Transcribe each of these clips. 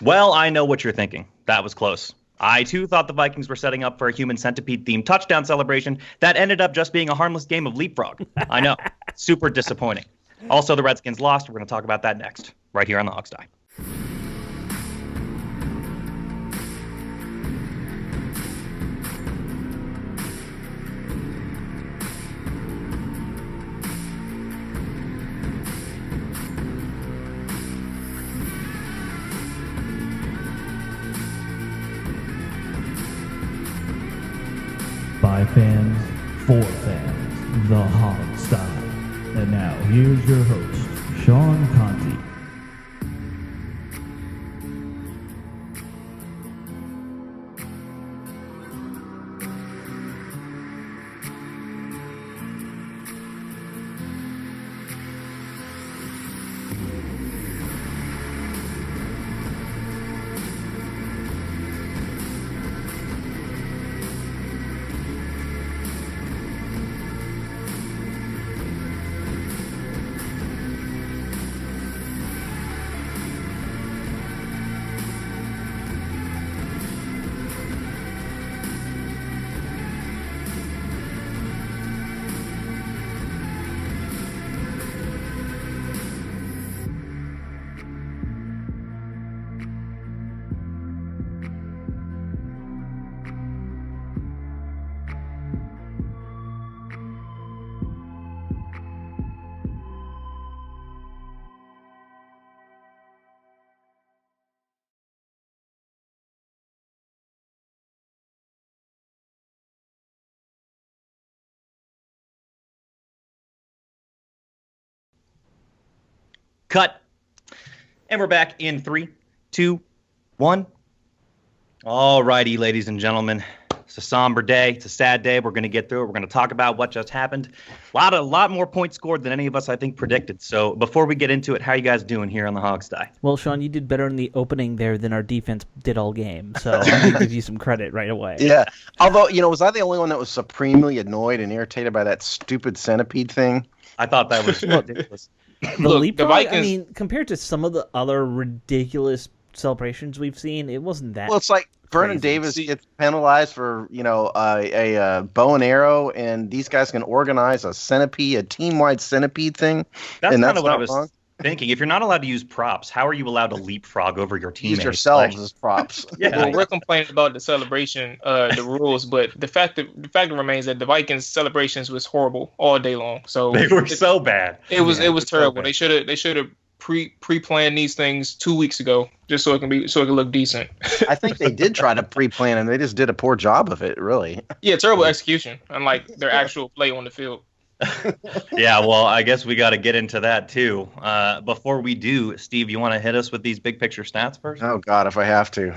Well, I know what you're thinking. That was close. I, too, thought the Vikings were setting up for a human centipede-themed touchdown celebration that ended up just being a harmless game of leapfrog. I know. Super disappointing. Also, the Redskins lost. We're going to talk about that next, right here on the Hawks Die. By fans, for fans, the Hog Style. And now, here's your host, Sean Conti. Cut. And we're back in 3, 2, 1. All righty, ladies and gentlemen. It's a somber day. It's a sad day. We're going to get through it. We're going to talk about what just happened. A lot more points scored than any of us, I think, predicted. So before we get into it, how are you guys doing here on the Hogs Die? Well, Sean, you did better in the opening there than our defense did all game. So I'm going to give you some credit right away. Yeah. Although, was I the only one that was supremely annoyed and irritated by that stupid centipede thing? I thought that was ridiculous. The leapfrog, I mean, compared to some of the other ridiculous celebrations we've seen, it wasn't that. Well, it's like Vernon Davis gets penalized for, a bow and arrow, and these guys can organize a centipede, a team-wide centipede thing. That's and kind of what I was wrong. thinking. If you're not allowed to use props, how are you allowed to leapfrog over your teammates? Use yourselves as props. Yeah. Well, we're complaining about the celebration, the rules, but the fact remains that the Vikings celebrations was horrible all day long. So they were so bad. It was terrible. So they should have pre-planned these things 2 weeks ago just so it can look decent. I think they did try to pre-plan, and they just did a poor job of it, really. Yeah, terrible execution, unlike their actual play on the field. Yeah, well, I guess we got to get into that too. Before we do, Steve, you want to hit us with these big picture stats first? Oh God, if I have to.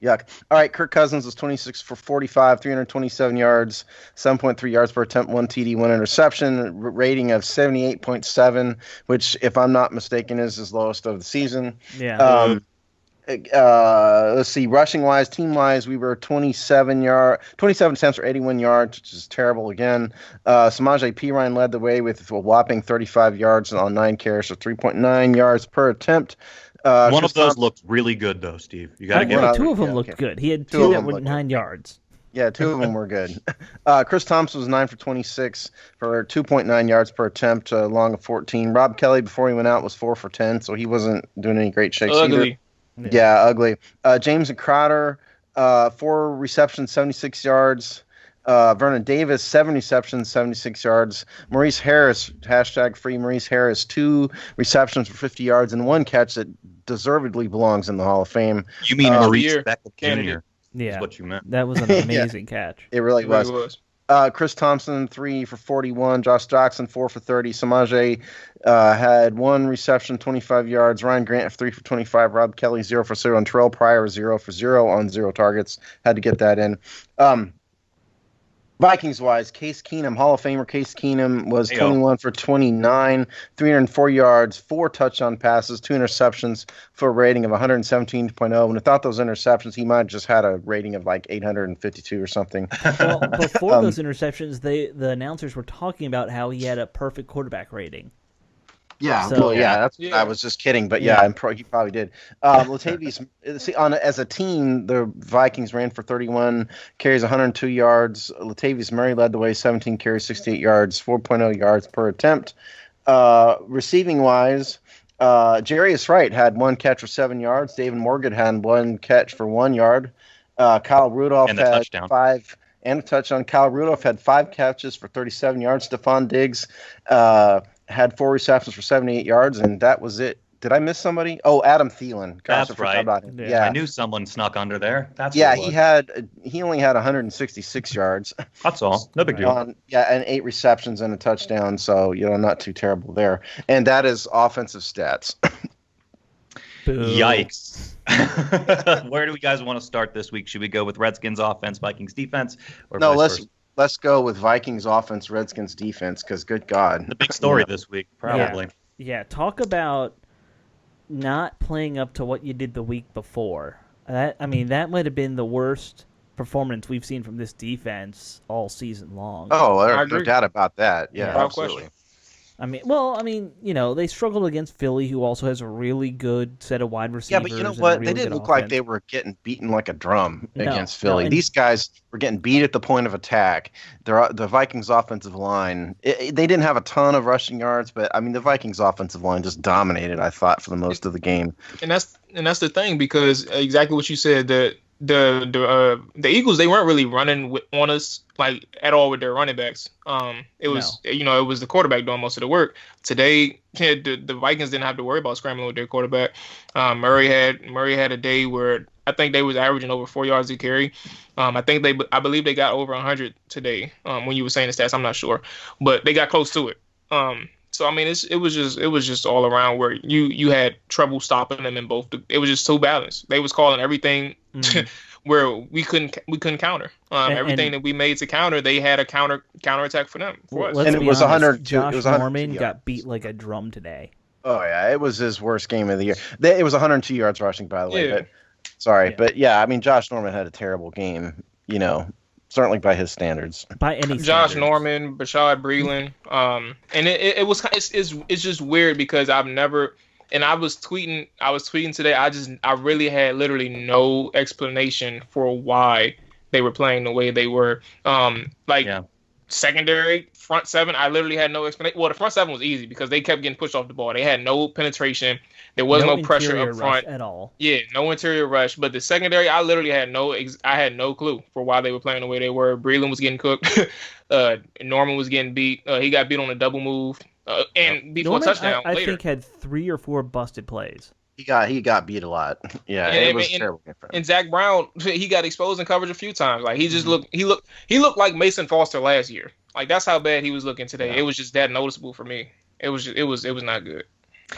Yuck. All right, Kirk Cousins was 26 for 45, 327 yards, 7.3 yards per attempt, 1 TD, 1 interception, rating of 78.7, which, if I'm not mistaken, is his lowest of the season. Yeah. Let's see, rushing wise, team wise, we were 27 attempts for 81 yards, which is terrible again. Samaje Perine led the way with a whopping 35 yards on 9 carries, so 3.9 yards per attempt. One of those looked really good, though, Steve. You got to give it. Two of them looked good. He had two that were 9 yards. Yeah, 2 of them were good. Chris Thompson was 9 for 26 for 2.9 yards per attempt, long of 14. Rob Kelly, before he went out, was 4 for 10, so he wasn't doing any great shakes either. Yeah, ugly. James and Crowder, 4 receptions, 76 yards. Vernon Davis, 7 receptions, 76 yards. Maurice Harris, #free Maurice Harris, 2 receptions for 50 yards and 1 catch that deservedly belongs in the Hall of Fame. You mean Maurice Beckett Jr. Yeah, is what you meant. That was an amazing catch. It really was. Chris Thompson, 3 for 41. Josh Jackson, 4 for 30. Samaje had 1 reception, 25 yards. Ryan Grant, 3 for 25. Rob Kelly, 0 for 0. And Terrell Pryor, 0 for 0 on 0 targets. Had to get that in. Vikings-wise, Case Keenum, Hall of Famer Case Keenum was 21 for 29, 304 yards, 4 touchdown passes, 2 interceptions for a rating of 117.0. And without those interceptions, he might have just had a rating of like 852 or something. Well, before those interceptions, the announcers were talking about how he had a perfect quarterback rating. Yeah, So, that's I was just kidding, but yeah, he probably did. Latavius, as a team, the Vikings ran for 31 carries, 102 yards. Latavius Murray led the way, 17 carries, 68 yards, 4.0 yards per attempt. Receiving wise, Jarius Wright had one catch for 7 yards. David Morgan had one catch for 1 yard. Kyle Rudolph had touchdown. 5 and a touchdown. Kyle Rudolph had 5 catches for 37 yards. Stephon Diggs had 4 receptions for 78 yards, and that was it. Did I miss somebody? Oh, Adam Thielen. Gosh, That's right. About him. Yeah, I knew someone snuck under there. That's he only had 166 yards. That's all. No big deal. And 8 receptions and a touchdown. So not too terrible there. And that is offensive stats. Yikes. Where do we guys want to start this week? Should we go with Redskins offense, Vikings defense, or no? Let's go with Vikings offense, Redskins defense, because good God, the big story this week, probably. Yeah, talk about not playing up to what you did the week before. That might have been the worst performance we've seen from this defense all season long. Oh, no doubt about that. Yeah, absolutely. They struggled against Philly, who also has a really good set of wide receivers. Yeah, but you know what? They didn't look like they were getting beaten like a drum against Philly. These guys were getting beat at the point of attack. The Vikings' offensive line, they didn't have a ton of rushing yards, but the Vikings' offensive line just dominated, I thought, for the most of the game. And that's the thing, because exactly what you said, the Eagles, they weren't really running on us like at all with their running backs. It was the quarterback doing most of the work. Today, the Vikings didn't have to worry about scrambling with their quarterback. Murray had a day where I think they was averaging over 4 yards a carry. I believe they got over 100 today. When you were saying the stats, I'm not sure, but they got close to it. So it was just all around where you had trouble stopping them in both. It was just too balanced. They was calling everything where we couldn't counter. Everything that we made to counter, they had a counter attack for them. And it was 100. Josh Norman got beat like a drum today. Oh yeah, it was his worst game of the year. It was 102 yards rushing, by the way. But Josh Norman had a terrible game. Certainly by his standards. By any Josh standards. Norman, Bashad Breeland, and it's just weird because I've never, and I was tweeting today. I really had literally no explanation for why they were playing the way they were. Secondary, front seven, I literally had no explanation. Well, the front seven was easy because they kept getting pushed off the ball. They had no penetration. There was no pressure up front at all. Yeah, no interior rush. But the secondary, I literally had no clue for why they were playing the way they were. Breeland was getting cooked. Norman was getting beat. He got beat on a double move. And before Norman, touchdown I later. think had 3 or 4 busted plays. He got beat a lot. Yeah, it was terrible. And Zach Brown, he got exposed in coverage a few times. Like he just looked like Mason Foster last year. Like that's how bad he was looking today. Yeah. It was just that noticeable for me. It was not good.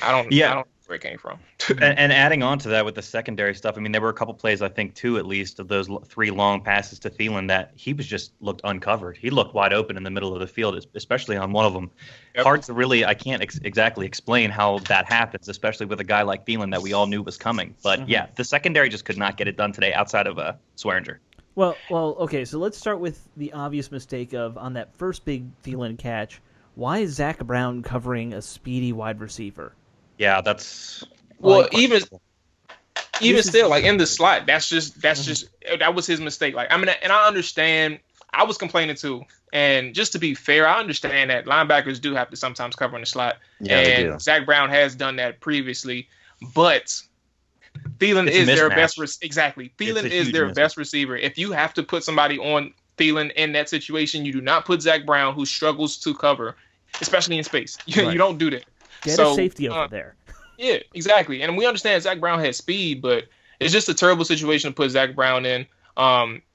I don't know where it came from. and adding on to that with the secondary stuff, there were a couple plays, I think 2 at least, of those 3 long passes to Thielen that he looked uncovered. He looked wide open in the middle of the field, especially on one of them. Yep. Hard to really, I can't exactly explain how that happens, especially with a guy like Thielen that we all knew was coming. But the secondary just could not get it done today outside of Swearinger. Well, okay, so let's start with the obvious mistake of, on that first big Thielen catch, why is Zach Brown covering a speedy wide receiver? Yeah, that's... Well, even still, like in the slot, that was his mistake. Like, and I understand, I was complaining too. And just to be fair, I understand that linebackers do have to sometimes cover in the slot. Yeah, and they do. Zach Brown has done that previously, but... Thielen is their best exactly. Thielen is their best receiver. If you have to put somebody on Thielen in that situation, you do not put Zach Brown, who struggles to cover, especially in space. You don't do that. Get a safety over there. Yeah, exactly. And we understand Zach Brown has speed, but it's just a terrible situation to put Zach Brown in.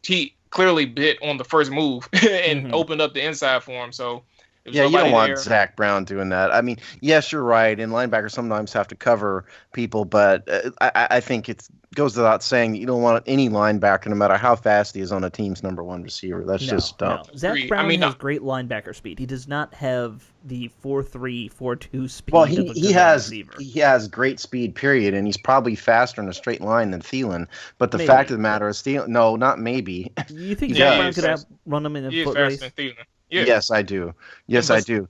He clearly bit on the first move and opened up the inside for him. So. Yeah, you don't want Zach Brown doing that. Yes, you're right. And linebackers sometimes have to cover people, but I think it goes without saying that you don't want any linebacker, no matter how fast he is, on a team's number 1 receiver. That's just dumb. No. Zach Brown has great linebacker speed. He does not have the 4.3, 4.2 speed. Well, he has great speed, period, and he's probably faster in a straight line than Thielen. But the fact of the matter is, no, not maybe. You think Zach Brown could run him in a foot race? Than Thielen. Yeah. Yes, I do. Yes, I do.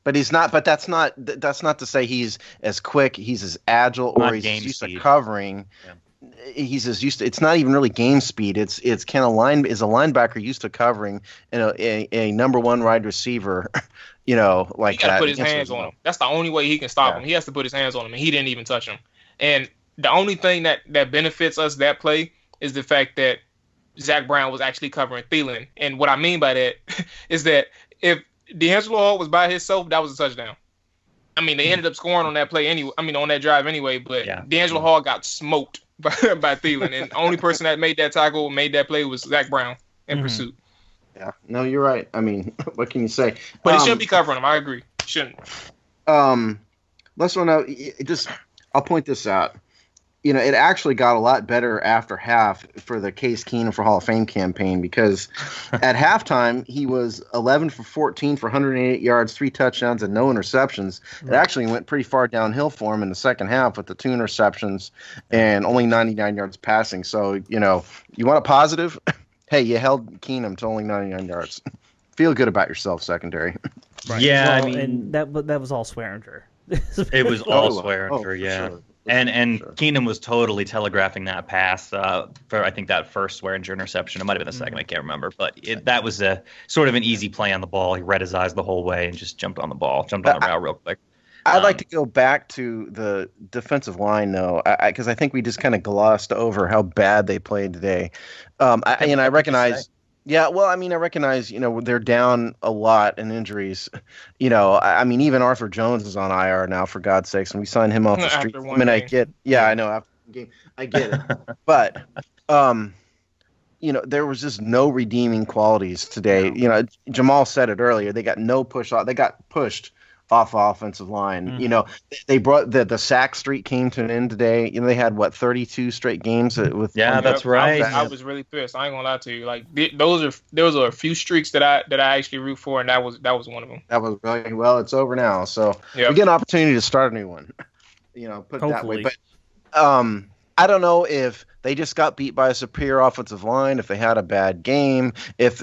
But he's not. But that's not to say he's as quick. He's as agile, or he's used to covering. Yeah. He's as used to. It's not even really game speed. It's kind of is a linebacker used to covering a number one wide receiver. You know, like he got to put his hands on him. That's the only way he can stop him. He has to put his hands on him, and he didn't even touch him. And the only thing that benefits us that play is the fact that Zach Brown was actually covering Thielen. And what I mean by that is that if D'Angelo Hall was by himself, that was a touchdown. I mean, they ended up scoring on that play anyway. I mean, on that drive anyway. But D'Angelo Hall got smoked by Thielen, and the only person that made that tackle, made that play, was Zach Brown in pursuit. Yeah, no, you're right. I mean, what can you say? But he shouldn't be covering him. I agree. Shouldn't. Let's run out. I'll point this out. You know, it actually got a lot better after half for the Case Keenum for Hall of Fame campaign, because at halftime he was 11 for 14 for 188 yards, 3 touchdowns, and no interceptions. Right. It actually went pretty far downhill for him in the second half with the 2 interceptions and only 99 yards passing. So, you know, you want a positive? Hey, you held Keenum to only 99 yards. Feel good about yourself, secondary. Right. Yeah, well, I mean, and that was all Swearinger. It was all Swearinger, yeah. Sure. And Keenum was totally telegraphing that pass for, I think, that first Swearinger interception. It might have been the second, I can't remember. But that was a sort of an easy play on the ball. He read his eyes the whole way and just jumped on the route real quick. I'd like to go back to the defensive line, though, because I think we just kind of glossed over how bad they played today. I recognize. Yeah, well, I mean, I recognize, you know, they're down a lot in injuries. You know, I mean, even Arthur Jones is on IR now, for God's sakes, and we signed him off the street. I mean, I get it. But, you know, there was just no redeeming qualities today. You know, Jamal said it earlier. They got no push off. They got pushed off offensive line. You know, they brought the sack streak came to an end today. You know, they had 32 straight games with. Yeah, that's right. I was really pissed. I ain't gonna lie to you. Like those are a few streaks that I actually root for, and that was one of them. That was really well. It's over now, so we get an opportunity to start a new one. You know, put it that way. But I don't know if they just got beat by a superior offensive line, if they had a bad game, if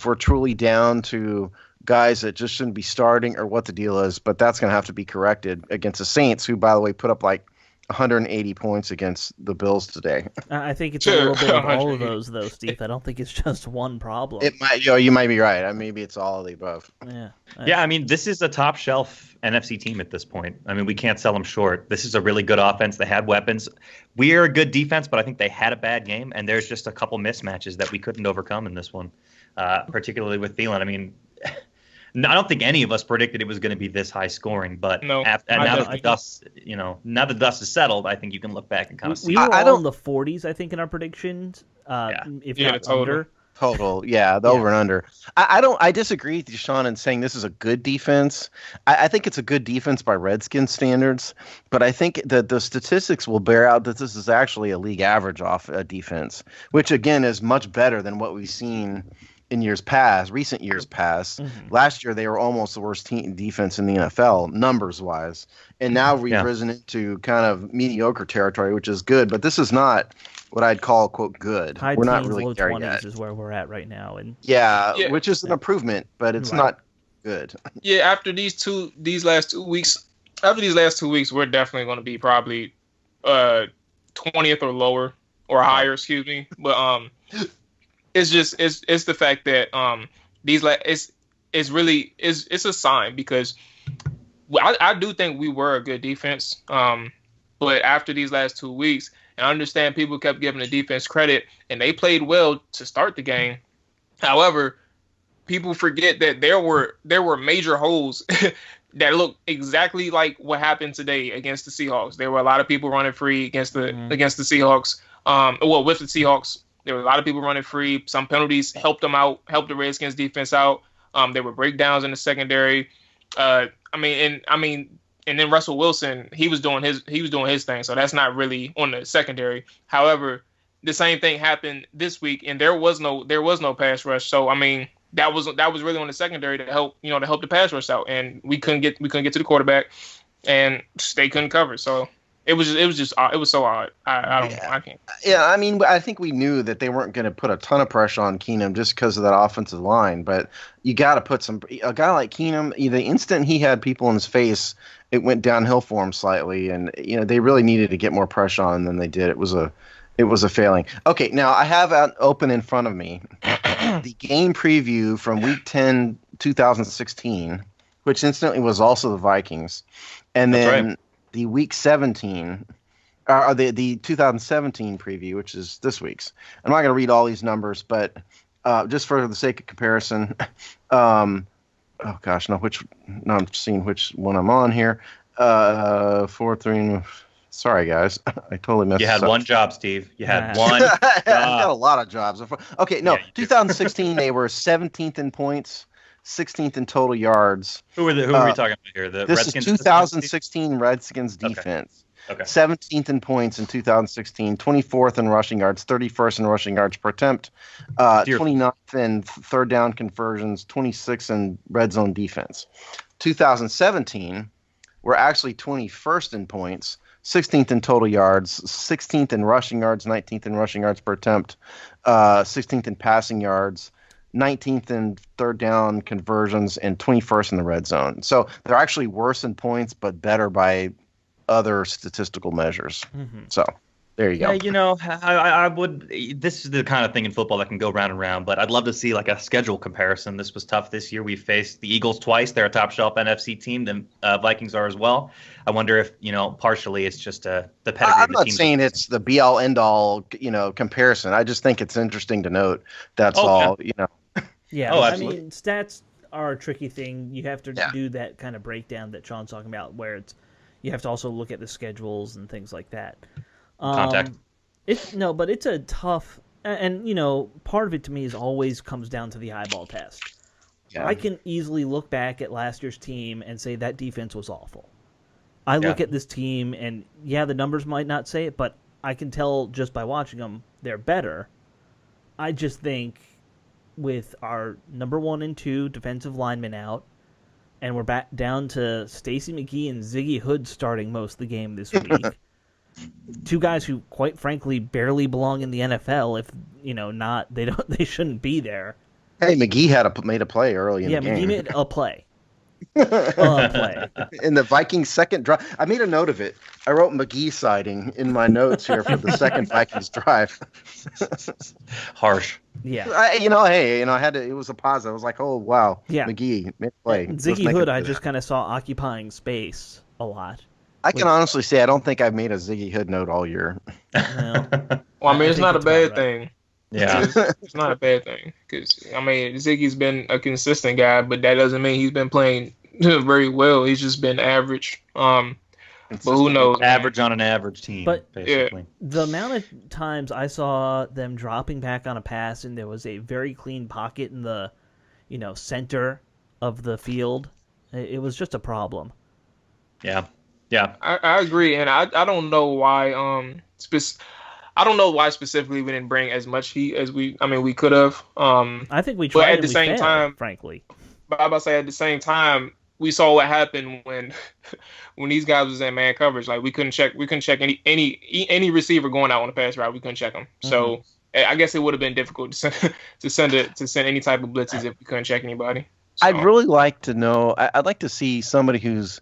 we're truly down to guys that just shouldn't be starting, or what the deal is, but that's going to have to be corrected against the Saints, who, by the way, put up like 180 points against the Bills today. I think it's a little bit of all of those, though, Steve. I don't think it's just one problem. It might, you might be right. Maybe it's all of the above. Yeah. I mean, this is a top shelf NFC team at this point. I mean, we can't sell them short. This is a really good offense. They had weapons. We are a good defense, but I think they had a bad game, and there's just a couple mismatches that we couldn't overcome in this one, particularly with Thielen. I mean, I don't think any of us predicted it was going to be this high scoring, but now that the dust is settled, I think you can look back and kind of see. We were all in the 40s, I think, in our predictions, if not under. Total, the over and under. I disagree with you, Sean, in saying this is a good defense. I think it's a good defense by Redskins standards, but I think that the statistics will bear out that this is actually a league average off a defense, which again is much better than what we've seen in recent years past. Last year, they were almost the worst defense in the NFL, numbers-wise. And now we've risen into kind of mediocre territory, which is good. But this is not what I'd call, quote, good. High we're teens, not really low there 20s yet. Is where we're at right now. And which is an improvement, but it's not good. Yeah, after these last 2 weeks, we're definitely going to be probably 20th or lower or higher, excuse me. But it's the fact that it's a sign, because I do think we were a good defense. But after these last 2 weeks, and I understand people kept giving the defense credit, and they played well to start the game. However, people forget that there were major holes that look exactly like what happened today against the Seahawks. There were a lot of people running free against the Seahawks. With the Seahawks, there were a lot of people running free. Some penalties helped them out, helped the Redskins defense out. There were breakdowns in the secondary. And then Russell Wilson, he was doing his thing. So that's not really on the secondary. However, the same thing happened this week, and there was no pass rush. So I mean, that was really on the secondary to help the pass rush out, and we couldn't get to the quarterback, and they couldn't cover. So It was so odd. I don't know. I can't. Yeah, I mean, I think we knew that they weren't going to put a ton of pressure on Keenum just because of that offensive line. But you got to put a guy like Keenum. The instant he had people in his face, it went downhill for him slightly, and they really needed to get more pressure on him than they did. It was a failing. Okay, now I have out open in front of me the game preview from Week 10, 2016, which incidentally was also the Vikings, and then the Week 17. The 2017 preview, which is this week's. I'm not going to read all these numbers, but just for the sake of comparison, I'm seeing which one I'm on here. 4-3. Sorry, guys, I totally messed. You had up. one job, Steve. You had one. I've got a lot of jobs. Okay, no, 2016 they were 17th in points, 16th in total yards. Who are we talking about here? The this Redskins. Is 2016 Redskins defense. Okay. 17th in points in 2016, 24th in rushing yards, 31st in rushing yards per attempt, 29th in third down conversions, 26th in red zone defense. 2017, we're actually 21st in points, 16th in total yards, 16th in rushing yards, 19th in rushing yards per attempt, 16th in passing yards, 19th in third down conversions, and 21st in the red zone. So they're actually worse in points, but better by other statistical measures. Mm-hmm. So there you go. Yeah, I would. This is the kind of thing in football that can go round and round, but I'd love to see like a schedule comparison. This was tough this year. We faced the Eagles twice. They're a top shelf NFC team. The Vikings are as well. I wonder if partially it's just the pedigree. I'm not saying it's the be all end all comparison. I just think it's interesting to note. That's all. Yeah. Oh, I absolutely. mean, stats are a tricky thing. You have to do that kind of breakdown that Sean's talking about, where you have to also look at the schedules and things like that. Contact. But it's a tough, and part of it to me is always comes down to the eyeball test. Yeah. I can easily look back at last year's team and say that defense was awful. I look at this team and the numbers might not say it, but I can tell just by watching them they're better. I just think with our number 1 and 2 defensive linemen out, and we're back down to Stacey McGee and Ziggy Hood starting most of the game this week. Two guys who, quite frankly, barely belong in the NFL. If they shouldn't be there. Hey, McGee made a play early in the game. Yeah, McGee made a play. In the Vikings' second drive, I made a note of it. I wrote McGee sighting in my notes here for the second Vikings drive. Harsh. Yeah. I had to. It was a positive. I was like, oh wow, McGee made a play. Ziggy Hood, I just kind of saw occupying space a lot. I can honestly say I don't think I've made a Ziggy Hood note all year. Well, I mean, it's not a bad thing. Yeah, it's not a bad thing because Ziggy's been a consistent guy, but that doesn't mean he's been playing very well. He's just been average. But who knows? Average on an average team. But basically, the amount of times I saw them dropping back on a pass and there was a very clean pocket in the, center of the field, it was just a problem. Yeah. Yeah, I agree, and I don't know why I don't know why specifically we didn't bring as much heat as we could have. I think we tried, but at the same time, frankly. But I'm about to say at the same time, we saw what happened when these guys was in man coverage. Like we couldn't check any receiver going out on a pass route. We couldn't check them. Mm-hmm. So I guess it would have been difficult to send any type of blitzes if we couldn't check anybody. So. I'd really like to know. I'd like to see somebody who's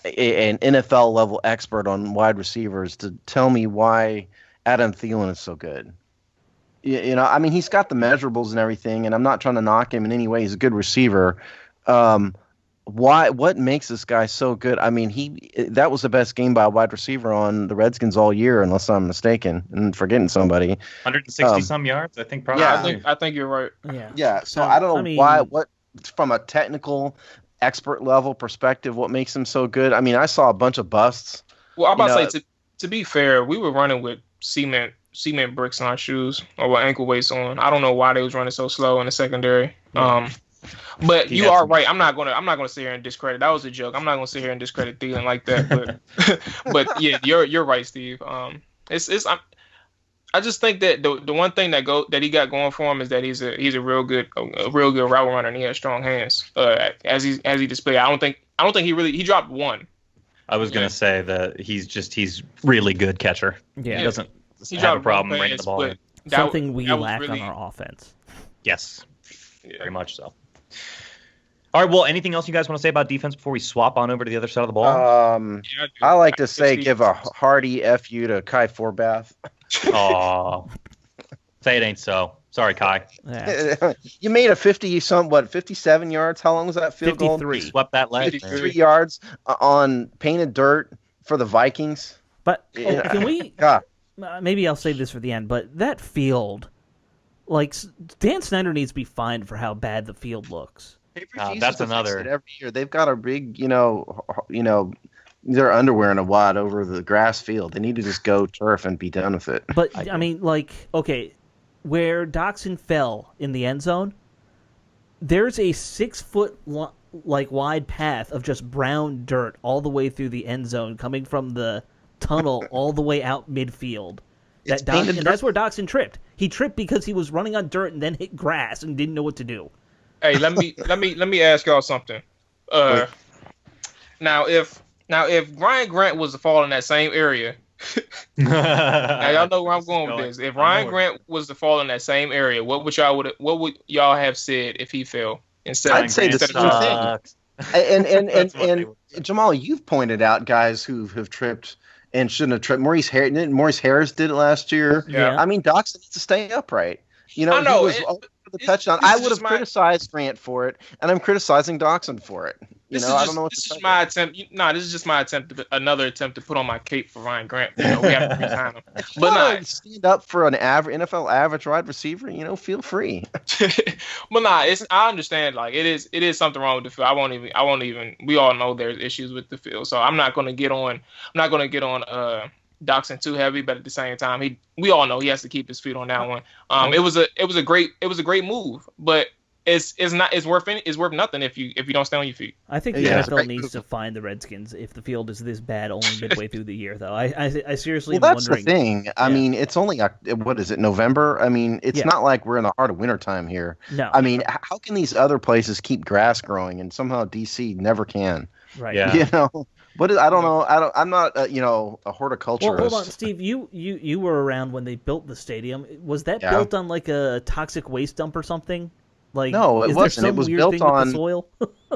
an NFL level expert on wide receivers to tell me why Adam Thielen is so good. He's got the measurables and everything, and I'm not trying to knock him in any way. He's a good receiver. What makes this guy so good? I mean, that was the best game by a wide receiver on the Redskins all year, unless I'm mistaken and forgetting somebody. 160 some yards, I think. Probably. Yeah, I think you're right. Yeah. So I don't know why. What from a technical expert level perspective, what makes him so good? I mean, I saw a bunch of busts. Well, I'm about to say to be fair, we were running with cement bricks on our shoes or with ankle weights on. I don't know why they was running so slow in the secondary. But you are right. I'm not gonna sit here and discredit. That was a joke. I'm not gonna sit here and discredit Thielen like that. But but yeah, you're right, Steve. I just think that the one thing that he got going for him is that he's a real good route runner and he has strong hands. As he displayed, I don't think he dropped one. I was gonna say that he's really good catcher. Yeah. He doesn't have a problem bringing the ball in. Something we lack on our offense. Yes, very much so. All right. Well, anything else you guys want to say about defense before we swap on over to the other side of the ball? I like to say give a hearty FU to Kai Forbath. Aw. Say it ain't so. Sorry, Kai. Yeah. You made a 57 yards. How long was that field goal? 53. Swept that leg. 53 yards on painted dirt for the Vikings. But can we? God. Maybe I'll save this for the end. But that field, like Dan Snyder needs to be fined for how bad the field looks. That's another. Every year they've got a big, their underwear in a wad over the grass field. They need to just go turf and be done with it. But I mean, like, okay, where Doxson fell in the end zone, there's a 6-foot wide path of just brown dirt all the way through the end zone, coming from the tunnel all the way out midfield. And that's where Doxson tripped. He tripped because he was running on dirt and then hit grass and didn't know what to do. Hey, let me ask y'all something. Now if Ryan Grant was to fall in that same area, now y'all know where I'm going with this. If Ryan Grant was to fall in that same area, what would y'all have said if he fell instead? I'd say the same thing. And Jamal, you've pointed out guys who have tripped and shouldn't have tripped. Maurice Harris did it last year. Yeah. I mean, Doxson needs to stay upright. I know. He was the touchdown. I would have criticized Grant for it, and I'm criticizing Doxson for it. This is my attempt. This is just my attempt. Another attempt to put on my cape for Ryan Grant. We have to resign him. But stand up for an NFL average wide receiver. Feel free. But I understand. Like it is something wrong with the field. I won't even. We all know there's issues with the field, so I'm not going to get on. Doxson too heavy, but at the same time, we all know he has to keep his feet on that one. It was a great move, but it's worth nothing if you don't stay on your feet. I think the NFL needs to find the Redskins if the field is this bad only midway through the year, though. I seriously am that's wondering. The thing. I mean, it's only what is it, November? I mean, it's not like we're in the heart of wintertime here. No. I mean, how can these other places keep grass growing and somehow DC never can? Right. Yeah. I don't know. I'm not, a horticulturist. Well, hold on, Steve. You were around when they built the stadium. Was that built on like a toxic waste dump or something? Like, no, it wasn't. It was built on the soil.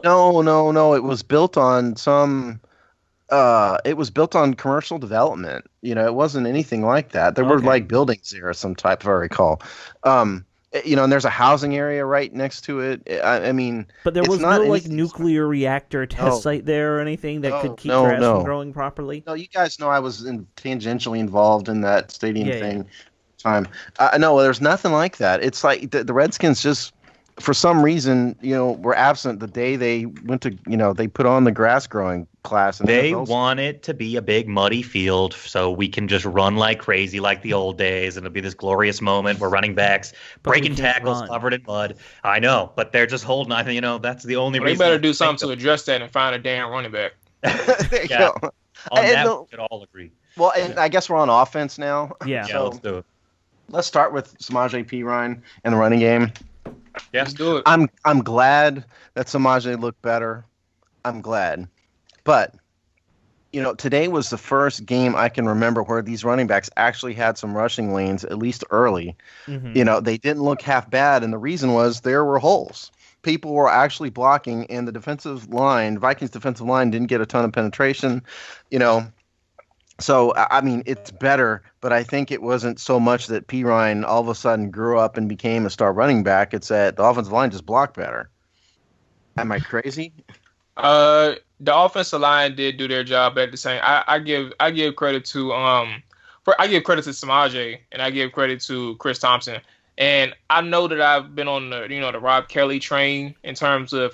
No. It was built on some. It was built on commercial development. It wasn't anything like that. There were like buildings there of some type, if I recall. And there's a housing area right next to it. I mean, but there was no like nuclear reactor test site there or anything that could keep grass from growing properly. No, you guys know I was tangentially involved in that stadium thing. Time. No, there's nothing like that. It's like the Redskins just, for some reason, were absent the day they went to, they put on the grass growing class. And they want it to be a big muddy field so we can just run like crazy like the old days, and it'll be this glorious moment where running backs breaking tackles covered in mud. I know, but they're just holding. I think that's the only reason. They better do something to address that and find a damn running back. There you go. On that, we could all agree. Well, and I guess we're on offense now. Yeah. So let's do it. Let's start with Samaje Perine and the running game. Yeah, let's do it. I'm glad that Samaje looked better. I'm glad. But, today was the first game I can remember where these running backs actually had some rushing lanes, at least early. Mm-hmm. They didn't look half bad, and the reason was there were holes. People were actually blocking, and the Vikings defensive line didn't get a ton of penetration, So, I mean, it's better, but I think it wasn't so much that Perine all of a sudden grew up and became a star running back. It's that the offensive line just blocked better. Am I crazy? The offensive line did do their job at the same. I give credit to Samaje, and I give credit to Chris Thompson. And I know that I've been on the Rob Kelly train in terms of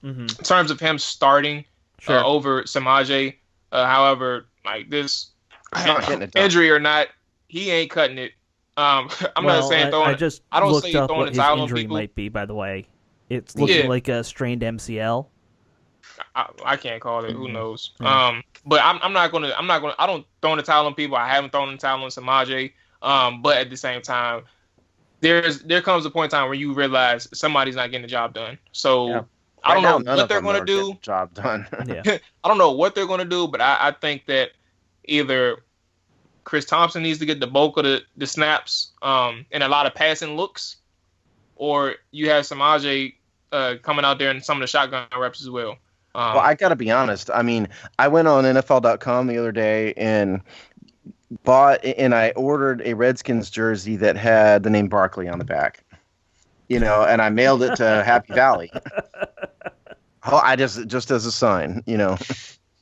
him starting over Samaje. However, like this injury or not, he ain't cutting it. I'm not saying throwing. I don't say throwing the towel on people. Injury might be, by the way. It's looking like a strained MCL. I can't call it. Who knows? Yeah. But I'm not gonna. I don't throw the towel on people. I haven't thrown the towel on Samaje. But at the same time, there comes a point in time where you realize somebody's not getting the job done. So I don't know what they're going to do. Job done. Yeah. I don't know what they're going to do, but I think that either Chris Thompson needs to get the bulk of the snaps and a lot of passing looks, or you have Samaje coming out there in some of the shotgun reps as well. Well, I got to be honest. I mean, I went on NFL.com the other day and I ordered a Redskins jersey that had the name Barkley on the back. And I mailed it to Happy Valley. Oh, I just as a sign, and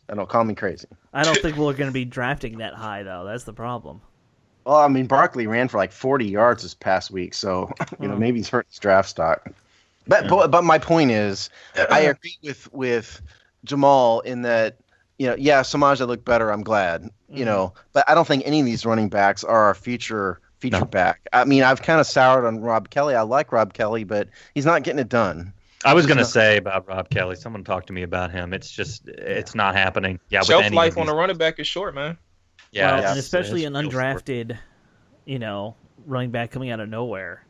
don't call me crazy. I don't think we're going to be drafting that high, though. That's the problem. Well, I mean, Barkley ran for like 40 yards this past week, so maybe he's hurt his draft stock. But my point is, I agree with Jamal in that, Samaje looked better. I'm glad, but I don't think any of these running backs are our feature back. I mean, I've kind of soured on Rob Kelly. I like Rob Kelly, but he's not getting it done. I was going to say about Rob Kelly. Someone talked to me about him. It's just, it's not happening. Yeah, shelf life on a running back is short, man. Yeah, and especially an undrafted, running back coming out of nowhere.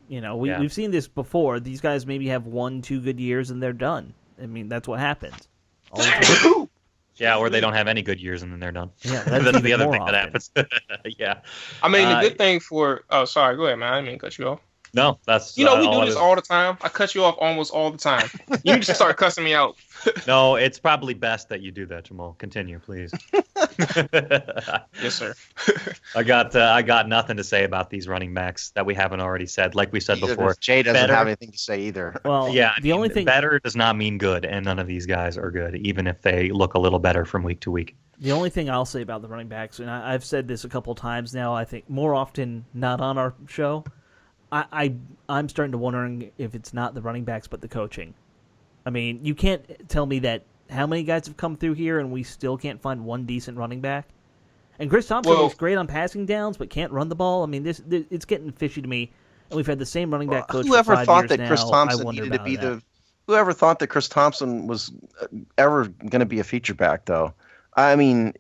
We've seen this before. These guys maybe have 1-2 good years and they're done. I mean, that's what happens. Yeah, or they don't have any good years and then they're done. Yeah, that's the other thing often. that happens. Yeah. I mean, the good thing for – oh, sorry. Go ahead, man. I didn't mean to cut you off. No, that's we do this all the time. I cut you off almost all the time. You need to start cussing me out. No, it's probably best that you do that, Jamal. Continue, please. Yes, sir. I got nothing to say about these running backs that we haven't already said. Like we said before, Jay doesn't have anything to say either. Well, yeah, the only thing better does not mean good, and none of these guys are good, even if they look a little better from week to week. The only thing I'll say about the running backs, and I've said this a couple times now, I think more often not on our show. I'm starting to wondering if it's not the running backs but the coaching. I mean, you can't tell me that how many guys have come through here and we still can't find one decent running back. And Chris Thompson is great on passing downs but can't run the ball. I mean, it's getting fishy to me. And we've had the same running back coach for 5 years now. Whoever thought that Chris Thompson was ever going to be a feature back, though? I mean,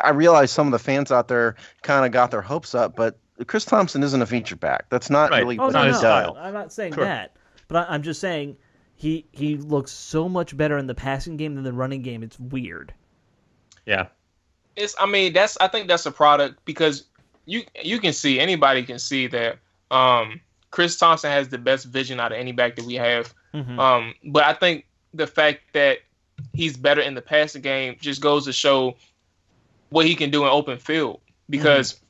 I realize some of the fans out there kind of got their hopes up, but Chris Thompson isn't a feature back. That's not really what he does. I'm not saying that, but I'm just saying he looks so much better in the passing game than the running game. It's weird. Yeah, I think that's a product because you can see, anybody can see that Chris Thompson has the best vision out of any back that we have. Mm-hmm. But I think the fact that he's better in the passing game just goes to show what he can do in open field because. Mm-hmm.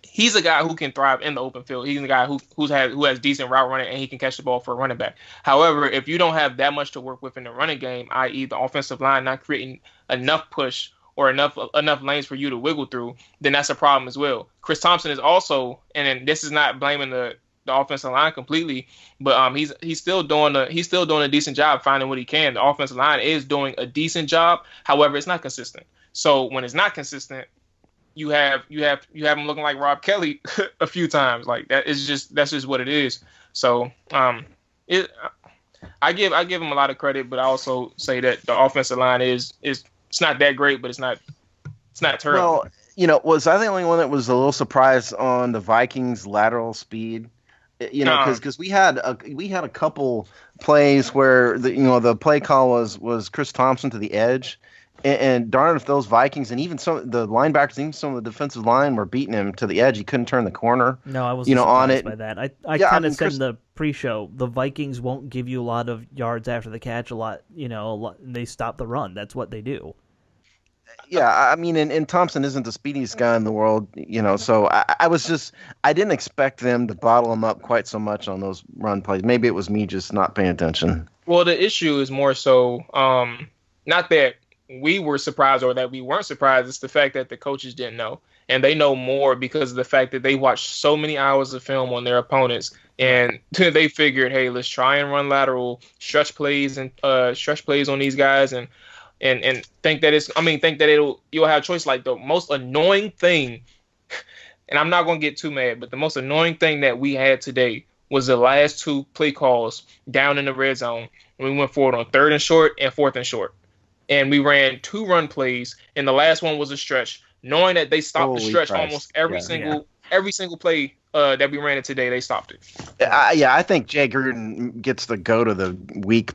He's a guy who can thrive in the open field. He's a guy who has decent route running and he can catch the ball for a running back. However, if you don't have that much to work with in the running game, i.e. the offensive line not creating enough push or enough lanes for you to wiggle through, then that's a problem as well. Chris Thompson is also, and this is not blaming the offensive line completely, but he's still doing a decent job finding what he can. The offensive line is doing a decent job. However, it's not consistent. So when it's not consistent, you have him looking like Rob Kelly a few times. Like that's just what it is. So I give him a lot of credit, but I also say that the offensive line is it's not that great, but it's not terrible. Well, was I the only one that was a little surprised on the Vikings' lateral speed? Because we had a couple plays where the play call was Chris Thompson to the edge. And darn if those Vikings and even some of the linebackers, even some of the defensive line were beating him to the edge. He couldn't turn the corner. No, I wasn't surprised by that. I kind of said in the pre-show, the Vikings won't give you a lot of yards after the catch. A lot. They stop the run. That's what they do. Yeah, I mean, and Thompson isn't the speediest guy in the world, So I didn't expect them to bottle him up quite so much on those run plays. Maybe it was me just not paying attention. Well, the issue is more so not that we were surprised or that we weren't surprised. It's the fact that the coaches didn't know, and they know more because of the fact that they watched so many hours of film on their opponents, and they figured, hey, let's try and run lateral stretch plays on these guys, and think that you'll have a choice. Like the most annoying thing, and I'm not going to get too mad, but the most annoying thing that we had today was the last two play calls down in the red zone. We went forward on 3rd and short and 4th and short. And we ran 2 run plays, and the last one was a stretch, knowing that they stopped the stretch almost every single play that we ran it today, they stopped it. I think Jay Gruden gets the go to the week,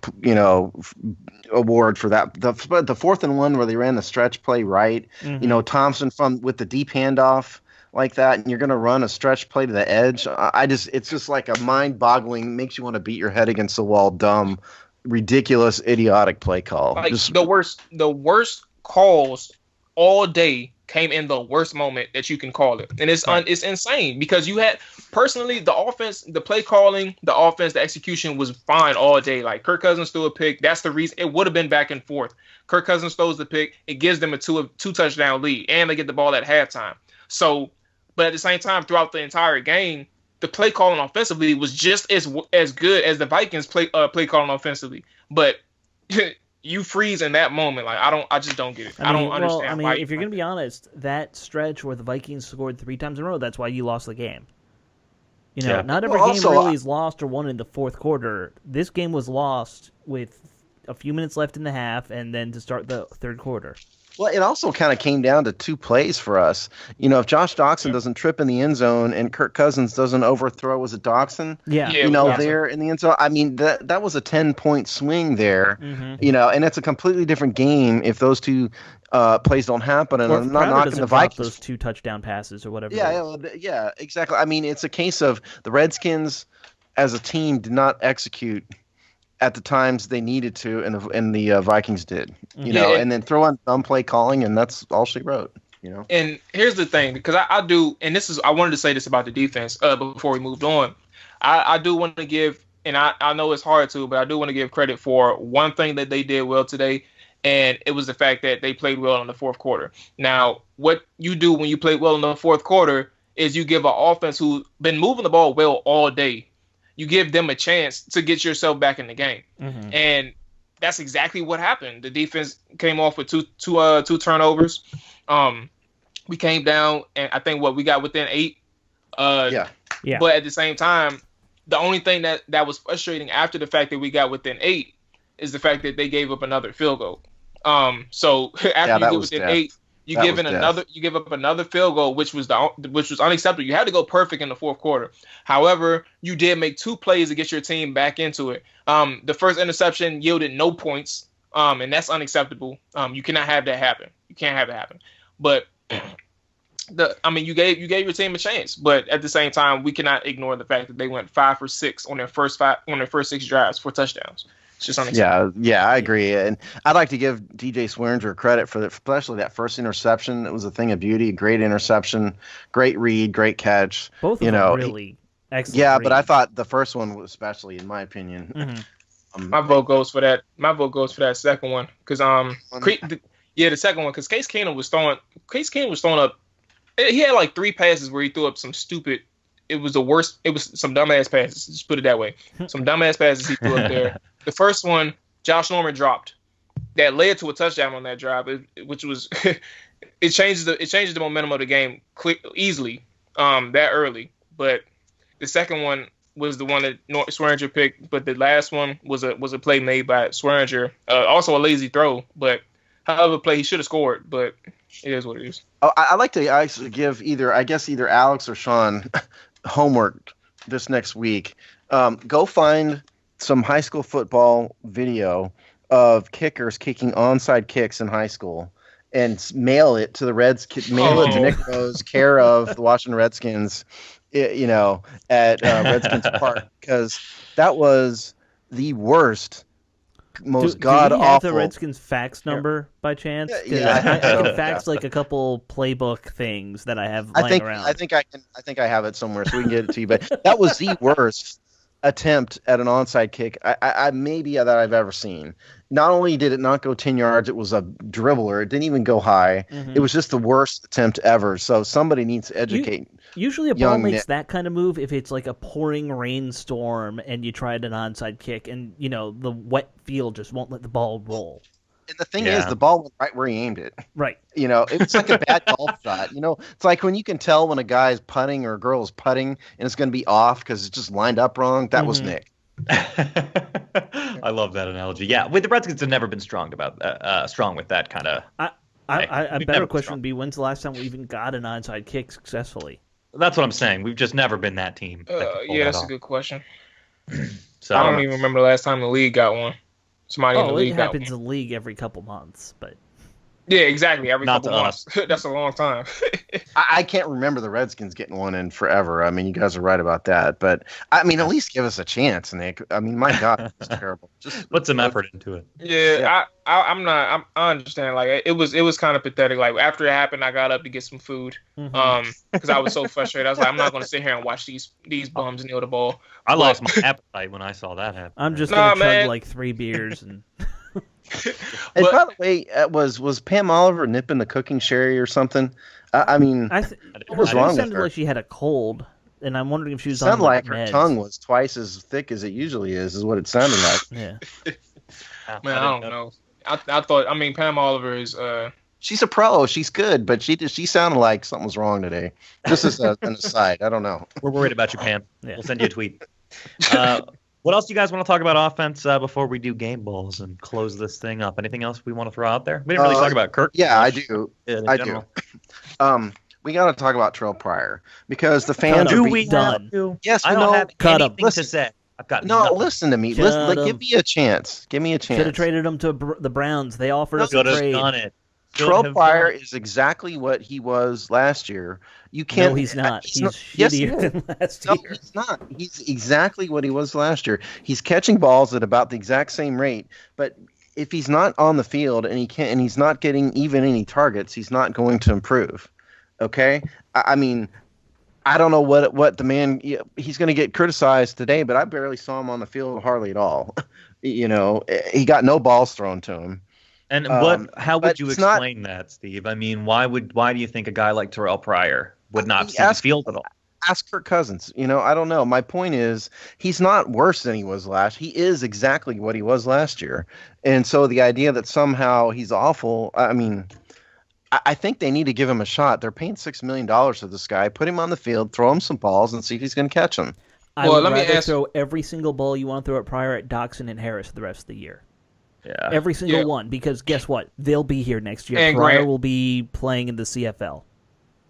award for that. The 4th and 1 where they ran the stretch play right. Mm-hmm. Thompson with the deep handoff like that, and you're going to run a stretch play to the edge. It's just like a mind-boggling, makes you want to beat your head against the wall, dumb, ridiculous, idiotic play call. Like the worst calls all day came in the worst moment that you can call it. And it's insane because you had personally the offense, the play calling, the offense, the execution was fine all day. Like Kirk Cousins threw a pick. That's the reason it would have been back and forth. Kirk Cousins throws the pick. It gives them a two touchdown lead and they get the ball at halftime. So, but at the same time, throughout the entire game, the play calling offensively was just as good as the Vikings play calling offensively. But you freeze in that moment. Like I just don't get it. I don't understand. Well, if you're gonna be honest, that stretch where the Vikings scored 3 times in a row, that's why you lost the game. Not every game really is lost or won in the fourth quarter. This game was lost with a few minutes left in the half, and then to start the third quarter. Well, it also kind of came down to 2 plays for us. If Josh Doxson doesn't trip in the end zone and Kirk Cousins doesn't overthrow, was it Doxson? Yeah. There in the end zone. I mean, that was a 10-point swing there. Mm-hmm. And it's a completely different game if those 2 plays don't happen. And I'm not knocking the Vikings. Those 2 touchdown passes or whatever. Yeah, exactly. I mean, it's a case of the Redskins as a team did not execute at the times they needed to, and the Vikings did, and then throw on dumb play calling, and that's all she wrote, And here's the thing, because I do, and I wanted to say this about the defense before we moved on. I do want to give, and I know it's hard to, but I do want to give credit for one thing that they did well today, and it was the fact that they played well in the fourth quarter. Now, what you do when you play well in the fourth quarter is you give an offense who's been moving the ball well all day, you give them a chance to get yourself back in the game. Mm-hmm. And that's exactly what happened. The defense came off with two turnovers. We came down, and I think we got within 8. Yeah. But at the same time, the only thing that was frustrating after the fact that we got within 8 is the fact that they gave up another field goal. So after you get within 8, you give up another field goal, which was unacceptable. You had to go perfect in the fourth quarter. However, you did make 2 plays to get your team back into it. The first interception yielded no points, and that's unacceptable. You cannot have that happen. You can't have it happen. But you gave your team a chance, but at the same time, we cannot ignore the fact that they went 5 for 6 on their first 6 drives for touchdowns. It's just unacceptable. Yeah, I agree. And I'd like to give DJ Swearinger credit for especially that first interception. It was a thing of beauty, great interception, great read, great catch. Both of them really excellent. Yeah, but I thought the first one was especially, in my opinion. Mm-hmm. My vote goes for that. My vote goes for that second one because the second one because Case Keenum was throwing up. He had like 3 passes where he threw up some stupid. It was the worst. It was some dumbass passes. Just put it that way. Some dumbass passes he threw up there. The first one, Josh Norman dropped. That led to a touchdown on that drive, which was it changes the momentum of the game easily that early. But the second one was the one that Swearinger picked. But the last one was a play made by Swearinger. Also a lazy throw, but however play he should have scored. But it is what it is. Oh, I like to actually give either Alex or Sean homework this next week. Go find some high school football video of kickers kicking onside kicks in high school and mail it to the it to Nick Rose, care of the Washington Redskins, at Redskins Park, because that was the worst, most god awful. Do you have the Redskins fax number by chance? Yeah, I can fax like a couple playbook things that I have lying around. I think I have it somewhere, so we can get it to you. But that was the worst attempt at an onside kick I maybe that I've ever seen. Not only did it not go 10 yards, it was a dribbler. It didn't even go high. Mm-hmm. It was just the worst attempt ever. So somebody needs to educate. Usually a ball makes that kind of move if it's like a pouring rainstorm and you tried an onside kick and, the wet field just won't let the ball roll. And the thing is, the ball went right where he aimed it. Right. It's like a bad golf shot. It's like when you can tell when a guy's putting or a girl is putting and it's going to be off because it's just lined up wrong. That was Nick. I love that analogy. Yeah, the Redskins have never been strong with that kind of. A better question would be, when's the last time we even got an onside kick successfully? That's what I'm saying. We've just never been that team. That's a good question. So I don't even remember the last time the league got one. Somebody in the league it got happens one. in the league every couple months, but Yeah, exactly. Every Not couple months. That's a long time. I can't remember the Redskins getting one in forever. I mean, you guys are right about that. But, I mean, at least give us a chance, Nick. I mean, my God, it's terrible. Just put some effort into it. Yeah. I understand. Like, it was kind of pathetic. Like, after it happened, I got up to get some food. Because I was so frustrated. I was like, I'm not going to sit here and watch these bums kneel the ball. I lost my appetite when I saw that happen. I'm just going to chug like 3 beers and... And by the way, was Pam Oliver nipping the cooking sherry or something? I mean, what was wrong with her? It sounded like she had a cold, and I'm wondering if she was on sounded like meds. her tongue was twice as thick as it usually is what it sounded like. Yeah. Man, I don't know. I thought. I mean, Pam Oliver is. She's a pro. She's good, but she sounded like something was wrong today. Just as an aside, I don't know. We're worried about you, Pam. Yeah. We'll send you a tweet. What else do you guys want to talk about offense before we do game balls and close this thing up? Anything else we want to throw out there? We didn't really talk about Kirk. Yeah, I do. I do. We got to talk about Terrell Pryor because the fans are done. Yes, I don't have anything to say. I've got nothing. Listen to me. Give me a chance. Give me a chance. Should have traded him to the Browns. They offered us a Should have trade. done it. Terrell Pryor is exactly what he was last year. You can't. No, he's not. He's yes, shittier than last no, year. he's not. He's exactly what he was last year. He's catching balls at about the exact same rate, but if he's not on the field and he's not getting even any targets, he's not going to improve. Okay? I mean, I don't know what the man he's going to get criticized today, but I barely saw him on the field hardly at all. You know, he got no balls thrown to him. And how would you explain that, Steve? I mean, why do you think a guy like Terrell Pryor would not see the field at all? Ask Kirk Cousins. You know, I don't know. My point is, he's not worse than he was last. He is exactly what he was last year. And so the idea that somehow he's awful, I mean, I think they need to give him a shot. They're paying $6 million to this guy. Put him on the field, throw him some balls, and see if he's going to catch them. I would rather throw every single ball you want to throw at Pryor at Doxson and Harris the rest of the year. Yeah. Every single one, because guess what? They'll be here next year. And Pryor Grant will be playing in the CFL.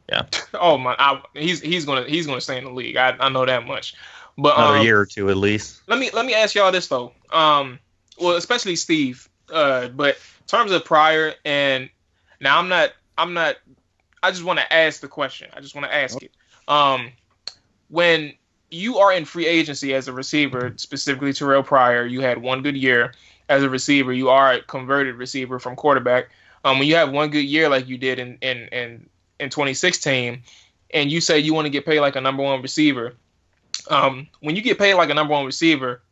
Yeah. Oh my! He's gonna stay in the league. I know that much. But another year or two at least. Let me ask y'all this though. Well, especially Steve. But in terms of Pryor, and now I'm not. I just want to ask the question. I just want to ask it. When you are in free agency as a receiver, specifically Terrell Pryor, you had one good year. As a receiver, you are a converted receiver from quarterback. When you have one good year like you did in 2016, and you say you want to get paid like a number one receiver, when you get paid like a number one receiver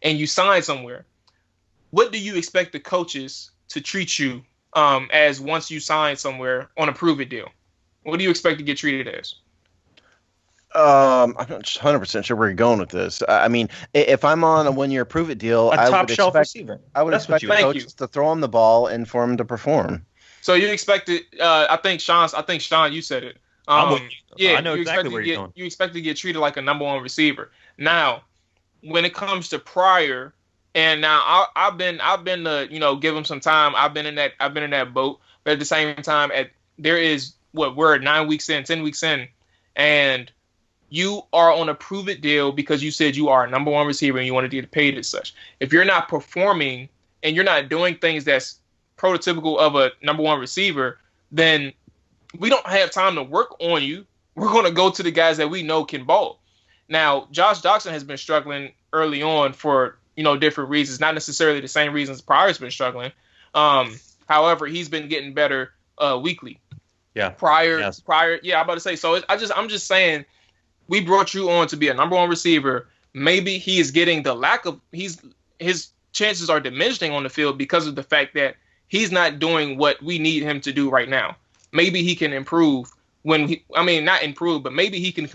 and you sign somewhere, what do you expect the coaches to treat you as once you sign somewhere on a prove-it deal? What do you expect to get treated as? I'm not 100% sure where you're going with this. I mean, if I'm on a one-year prove-it deal, I would expect receiver. I would expect the coaches to throw him the ball and for him to perform. So you expected? I think Sean, you said it. Yeah, I know exactly where you're going. You expect to get treated like a number one receiver. Now, when it comes to Pryor, and now I've been to give him some time. I've been in that boat, but at the same time, we're 9 weeks in, 10 weeks in, and you are on a prove-it deal because you said you are a number one receiver and you want to get paid as such. If you're not performing and you're not doing things that's prototypical of a number one receiver, then we don't have time to work on you. We're going to go to the guys that we know can ball. Now, Josh Doxson has been struggling early on for, different reasons, not necessarily the same reasons Pryor's been struggling. However, he's been getting better weekly. Yeah. Pryor, yeah, I'm about to say. So I'm just saying, we brought you on to be a number one receiver. Maybe he is getting his chances are diminishing on the field because of the fact that he's not doing what we need him to do right now. Maybe he can improve not improve, but maybe he can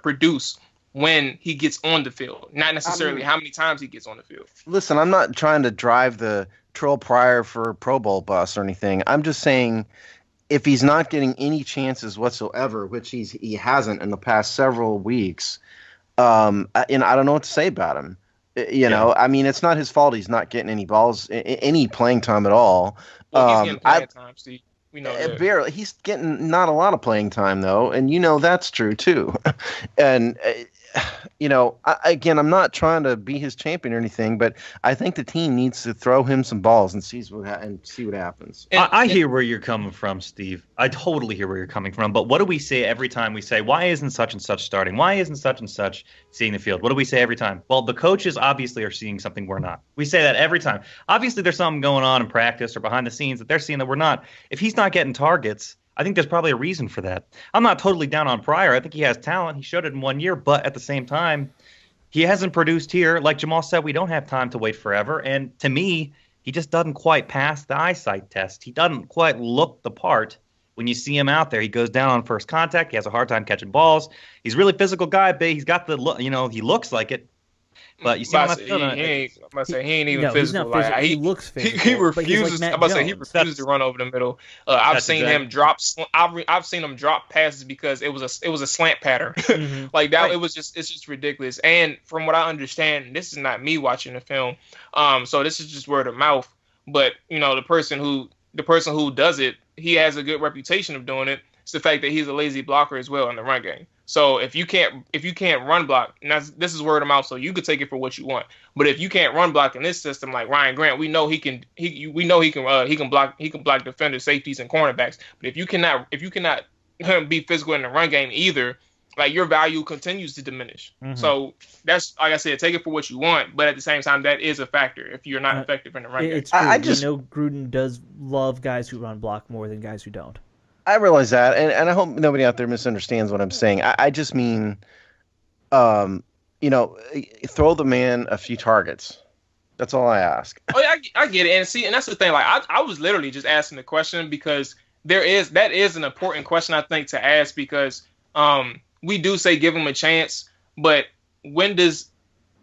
produce when he gets on the field. Not necessarily how many times he gets on the field. Listen, I'm not trying to drive the Terrell Pryor for Pro Bowl bus or anything. I'm just saying, if he's not getting any chances whatsoever, which he hasn't in the past several weeks, and I don't know what to say about him. I mean, it's not his fault he's not getting any balls, any playing time at all. Well, he's getting playing time, Steve. We know that. Barely. He's getting not a lot of playing time though, and that's true too. And again, I'm not trying to be his champion or anything, but I think the team needs to throw him some balls and see what happens. I hear where you're coming from, Steve. I totally hear where you're coming from. But what do we say every time we say, why isn't such and such starting? Why isn't such and such seeing the field? What do we say every time? Well, the coaches obviously are seeing something we're not. We say that every time. Obviously, there's something going on in practice or behind the scenes that they're seeing that we're not. If he's not getting targets, I think there's probably a reason for that. I'm not totally down on Pryor. I think he has talent. He showed it in 1 year. But at the same time, he hasn't produced here. Like Jamal said, we don't have time to wait forever. And to me, he just doesn't quite pass the eyesight test. He doesn't quite look the part when you see him out there. He goes down on first contact. He has a hard time catching balls. He's a really physical guy, but he's got the look, he looks like it. But you see him he ain't even physical. Like, he looks physical. He refuses. Like he refuses to run over the middle. I've seen him drop. I've seen him drop passes because it was a slant pattern. Mm-hmm. Like that, it's just ridiculous. And from what I understand, this is not me watching the film. So this is just word of mouth. But the person who does it, he has a good reputation of doing it. It's the fact that he's a lazy blocker as well in the run game. So if you can't run block, and this is word of mouth, so you could take it for what you want. But if you can't run block in this system, like Ryan Grant, we know he can block defenders, safeties, and cornerbacks. But if you cannot be physical in the run game either, like your value continues to diminish. Mm-hmm. So that's, like I said, take it for what you want. But at the same time, that is a factor if you're not effective in the run game. It's true. I know Gruden does love guys who run block more than guys who don't. I realize that, and I hope nobody out there misunderstands what I'm saying. I just mean, throw the man a few targets. That's all I ask. Oh yeah, I get it, and that's the thing. Like I was literally just asking the question because that is an important question I think to ask because we do say give him a chance, but when does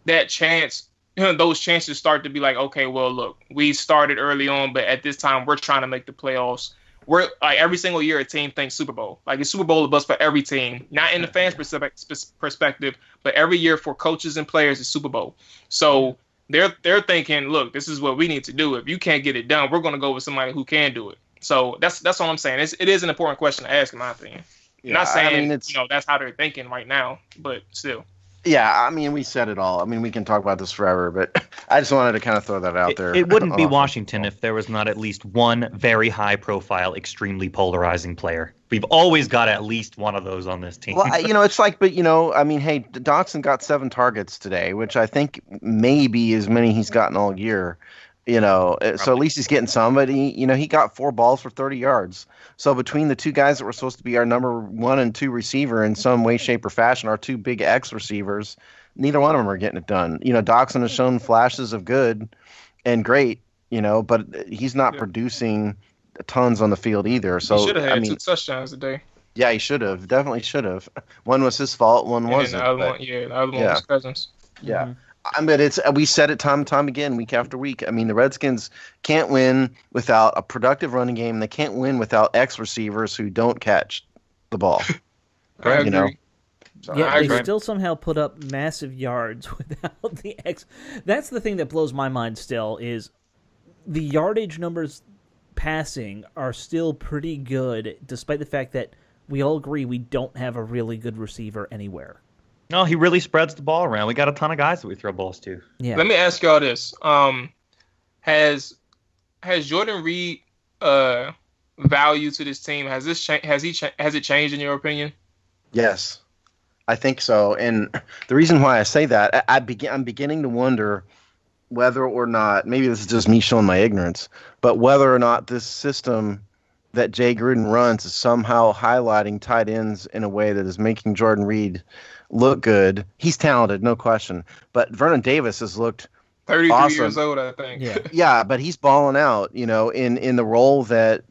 that chance, those chances start to be like, okay, well look, we started early on, but at this time we're trying to make the playoffs. We're like every single year a team thinks Super Bowl. Like it's Super Bowl a bust for every team, not in the fans' perspective, but every year for coaches and players is Super Bowl. So they're thinking, look, this is what we need to do. If you can't get it done, we're going to go with somebody who can do it. So that's all I'm saying. It is an important question to ask, in my opinion. Yeah, not saying that's how they're thinking right now, but still. Yeah, I mean, we said it all. I mean, we can talk about this forever, but I just wanted to kind of throw that out there. It wouldn't be Washington if there was not at least one very high-profile, extremely polarizing player. We've always got at least one of those on this team. Well, it's like, but, I mean, hey, Dotson got 7 targets today, which I think may be as many he's gotten all year. So at least he's getting somebody. He got 4 balls for 30 yards. So between the two guys that were supposed to be our number 1 and 2 receiver in some way, shape, or fashion, our 2 big X receivers, neither one of them are getting it done. Dotson has shown flashes of good and great, but he's not producing tons on the field either. So he should have had 2 touchdowns today. Yeah, he should have. Definitely should have. One was his fault. One wasn't. The other one was Cousins. Yeah. Mm-hmm. I mean, we said it time and time again, week after week. I mean, the Redskins can't win without a productive running game. They can't win without X receivers who don't catch the ball. I agree. So, they still somehow put up massive yards without the X. That's the thing that blows my mind still is the yardage numbers passing are still pretty good, despite the fact that we all agree we don't have a really good receiver anywhere. No, he really spreads the ball around. We got a ton of guys that we throw balls to. Yeah. Let me ask y'all this: has Jordan Reed value to this team? Has it changed in your opinion? Yes, I think so. And the reason why I say that, I'm beginning to wonder whether or not, maybe this is just me showing my ignorance, but whether or not this system that Jay Gruden runs is somehow highlighting tight ends in a way that is making Jordan Reed look good. He's talented, no question. But Vernon Davis has looked 33 awesome. years old, I think. Yeah, but he's balling out, in the role that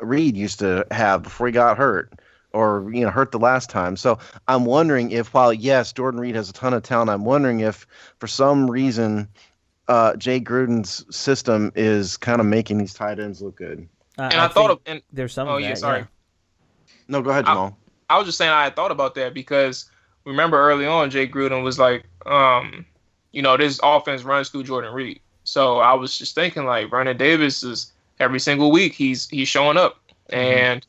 Reed used to have before he got hurt or, hurt the last time. So I'm wondering if, while, yes, Jordan Reed has a ton of talent, I'm wondering if for some reason Jay Gruden's system is kind of making these tight ends look good. And I thought of there's some of that. Sorry. Yeah. No, go ahead, Jamal. I was just saying I had thought about that because remember early on, Jay Gruden was like, this offense runs through Jordan Reed. So I was just thinking, like, Vernon Davis is every single week he's showing up. and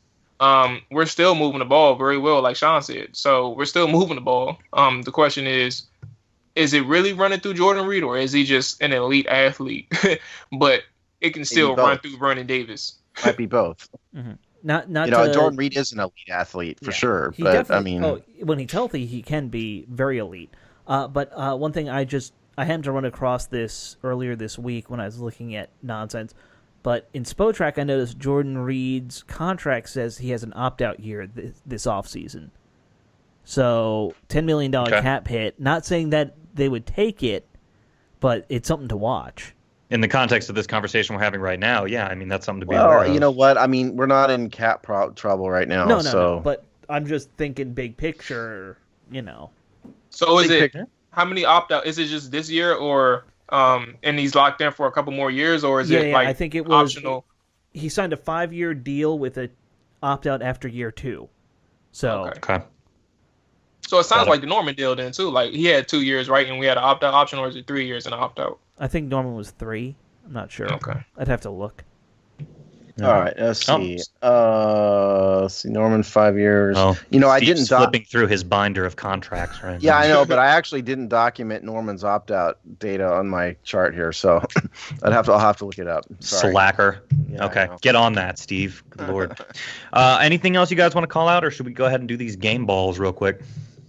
we're still moving the ball very well, like Sean said. So we're still moving the ball. The question is it really running through Jordan Reed, or is he just an elite athlete? But it can still run through Vernon Davis. Might be both. Mm-hmm. Not Jordan Reed is an elite athlete for sure, but I mean, when he's healthy, he can be very elite. But one thing I happened to run across this earlier this week when I was looking at nonsense. But in Spotrac, I noticed Jordan Reed's contract says he has an opt-out year this offseason. So $10 million cap hit. Not saying that they would take it, but it's something to watch. In the context of this conversation we're having right now, yeah, I mean, that's something to be aware of. You know what? I mean, we're not in cap trouble right now. No, but I'm just thinking big picture, So how many opt-out? Is it just this year, or and he's locked in for a couple more years, or is it like I think it was optional? He signed a 5-year deal with an opt-out after year 2. So okay. So it sounds like the Norman deal then too. Like he had 2 years, right? And we had an opt-out option, or is it 3 years and an opt-out? I think Norman was 3. I'm not sure. Okay. I'd have to look. All right, let's see. Norman 5 years. Oh, I didn't flipping through his binder of contracts right Yeah, now. I know, but I actually didn't document Norman's opt-out data on my chart here, so I'll have to look it up. Sorry. Slacker. Yeah, okay, get on that, Steve. Good Lord. Anything else you guys want to call out, or should we go ahead and do these game balls real quick?